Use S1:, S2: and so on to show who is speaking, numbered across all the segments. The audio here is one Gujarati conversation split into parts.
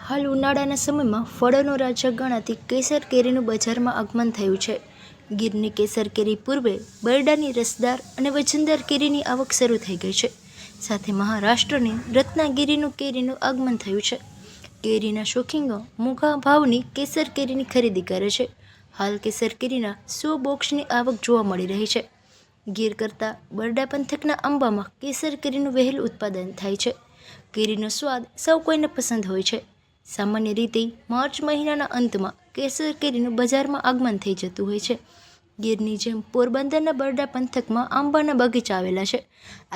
S1: હાલ ઉનાળાના સમયમાં ફળોનો રાજા ગણાતી કેસર કેરીનું બજારમાં આગમન થયું છે. ગીરની કેસર કેરી પૂર્વે બરડાની રસદાર અને વજનદાર કેરીની આવક શરૂ થઈ ગઈ છે. સાથે મહારાષ્ટ્રની રત્નાગીરીનું કેરીનું આગમન થયું છે. કેરીના શોખીનો મોંઘા ભાવની કેસર કેરીની ખરીદી કરે છે. હાલ કેસર કેરીના 100 બોક્સની આવક જોવા મળી રહી છે. ગીર કરતાં બરડા પંથકના આંબામાં કેસર કેરીનું વહેલું ઉત્પાદન થાય છે. કેરીનો સ્વાદ સૌ કોઈને પસંદ હોય છે. સામાન્ય રીતે માર્ચ મહિનાના અંતમાં કેસર કેરીનું બજારમાં આગમન થઈ જતું હોય છે. ગીરની જેમ પોરબંદરના બરડા પંથકમાં આંબાના બગીચા આવેલા છે.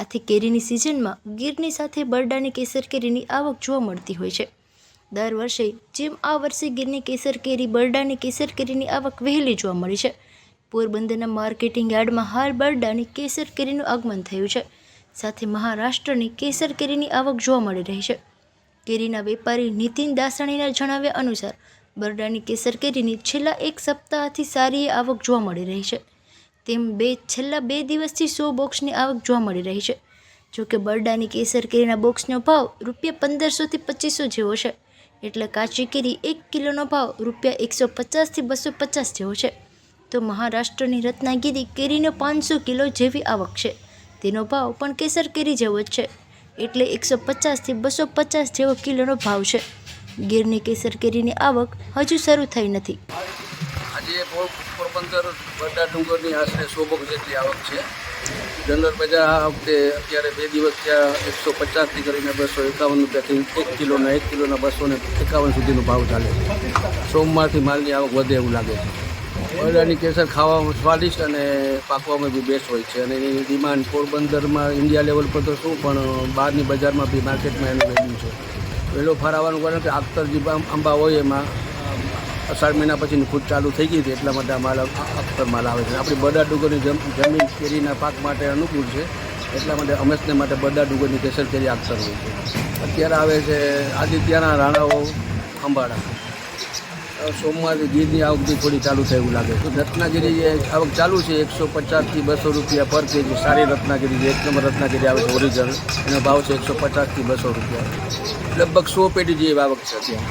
S1: આથી કેરીની સિઝનમાં ગીરની સાથે બરડાની કેસર કેરીની આવક જોવા મળતી હોય છે. દર વર્ષે જેમ આ વર્ષે ગીરની કેસર કેરી બરડાની કેસર કેરીની આવક વહેલી જોવા મળી છે. પોરબંદરના માર્કેટિંગ યાર્ડમાં હાલ બરડાની કેસર કેરીનું આગમન થયું છે. સાથે મહારાષ્ટ્રની કેસર કેરીની આવક જોવા મળી રહી છે. કેરીના વેપારી નીતિન દાસાણીના જણાવ્યા અનુસાર બરડાની કેસર કેરીની છેલ્લા એક સપ્તાહથી સારી આવક જોવા મળી રહી છે. તેમ છેલ્લા 2 દિવસથી 100 બોક્સની આવક જોવા મળી રહી છે. જોકે બરડાની કેસર કેરીના બોક્સનો ભાવ ₹1500 થી 2500 જેવો છે. એટલે કાચી કેરી 1 કિલોનો ભાવ ₹150 થી 250 જેવો છે. તો મહારાષ્ટ્રની રત્નાગીરી કેરીનો 500 કિલો જેવી આવક છે. તેનો ભાવ પણ કેસર કેરી જેવો જ છે. એટલે 150 થી 250 જેવો કિલોનો ભાવ છે. ગીરની કેસર કેરીની આવક હજુ શરૂ થઈ નથી.
S2: આજે પોરબંદર બરડા ડુંગરની આશરે 100 બોક્સ જેટલી આવક છે. જનરલ બજાર આ વખતે અત્યારે 2 દિવસ ત્યાં 150થી કરીને ₹251 1 કિલોના 251 સુધીનો ભાવ ચાલે છે. સોમવારથી માલની આવક વધે એવું લાગે છે. બરડાની કેસર ખાવામાં સ્વાદિષ્ટ અને પાકવામાં બી બેસ્ટ હોય છે અને એની ડિમાન્ડ પોરબંદરમાં ઇન્ડિયા લેવલ પર તો શું પણ બહારની બજારમાં બી માર્કેટમાં એનું વેલ્યુ છે. વહેલો ફાળવવાનું કારણ કે આખતર જે આંબા હોય એમાં અષાઢ મહિના પછીની ફૂટ ચાલુ થઈ ગઈ હતી એટલા માટે આ માલ અખતર માલ આવે છે. આપણી બરડા ડુંગરની જમીન કેરીના પાક માટે અનુકૂળ છે એટલા માટે હંમેશને માટે બરડા ડુંગરની કેસર કેરી અખતર હોય છે. અત્યારે આવે છે આદિત્યના રાણાઓ અંબાડા. સોમવારથી ગીરની આવક બી થોડી ચાલુ થાય એવું લાગે છે. રત્નાગીરી જે આવક ચાલુ છે 150 થી 200 રૂપિયા પર કેજી. સારી રત્નાગીરી જે 1 નંબર રત્નાગીરી આવે છે ઓરિજિનલ, એનો ભાવ છે 150 થી 200 રૂપિયા. લગભગ 100 પેટી જેવી આવક છે અત્યારે.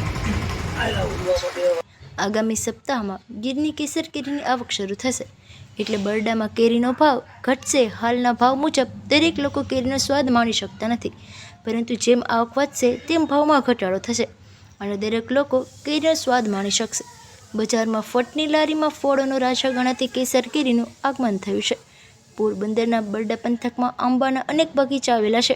S1: આગામી સપ્તાહમાં ગીરની કેસર કેરીની આવક શરૂ થશે એટલે બરડામાં કેરીનો ભાવ ઘટશે. હાલના ભાવ મુજબ દરેક લોકો કેરીનો સ્વાદ માણી શકતા નથી, પરંતુ જેમ આવક વધશે તેમ ભાવમાં ઘટાડો થશે અને દરેક લોકો કેરીનો સ્વાદ માણી શકશે. બજારમાં ફટની લારીમાં ફળોનો રાજા ગણાતી કેસર કેરીનું આગમન થયું છે. પોરબંદરના બરડા પંથકમાં આંબાના અનેક બગીચા આવેલા છે.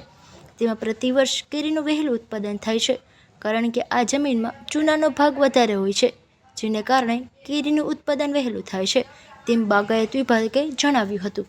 S1: તેમાં પ્રતિવર્ષ કેરીનું વહેલું ઉત્પાદન થાય છે, કારણ કે આ જમીનમાં ચૂનાનો ભાગ વધારે હોય છે, જેને કારણે કેરીનું ઉત્પાદન વહેલું થાય છે, તેમ બાગાયત વિભાગે જણાવ્યું હતું.